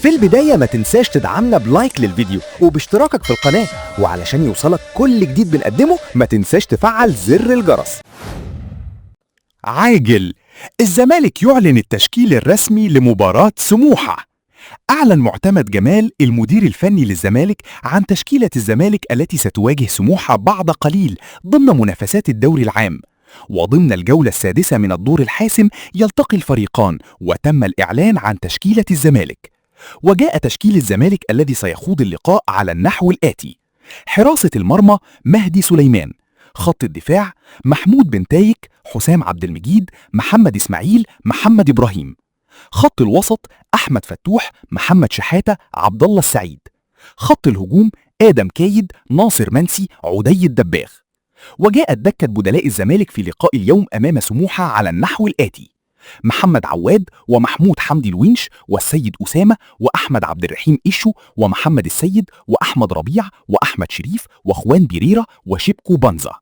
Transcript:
في البداية ما تنساش تدعمنا بلايك للفيديو وباشتراكك في القناة، وعلشان يوصلك كل جديد بنقدمه ما تنساش تفعل زر الجرس. عاجل، الزمالك يعلن التشكيل الرسمي لمباراة سموحة. أعلن معتمد جمال المدير الفني للزمالك عن تشكيلة الزمالك التي ستواجه سموحة بعد قليل ضمن منافسات الدوري العام. وضمن الجولة السادسة من الدور الحاسم يلتقي الفريقان، وتم الإعلان عن تشكيلة الزمالك. وجاء تشكيل الزمالك الذي سيخوض اللقاء على النحو الآتي: حراسة المرمى مهدي سليمان، خط الدفاع محمود بن تايك، حسام عبد المجيد، محمد إسماعيل، محمد إبراهيم. خط الوسط أحمد فتوح، محمد شحاتة، عبد الله السعيد. خط الهجوم آدم كايد، ناصر منسي، عدي الدباغ. وجاءت دكة بدلاء الزمالك في لقاء اليوم أمام سموحة على النحو الآتي: محمد عواد، ومحمود حمدي الونش، والسيد أسامة، وأحمد عبد الرحيم إيشو، ومحمد السيد، وأحمد ربيع، وأحمد شريف، وخوان بيريرا، وشيبكو بانزا.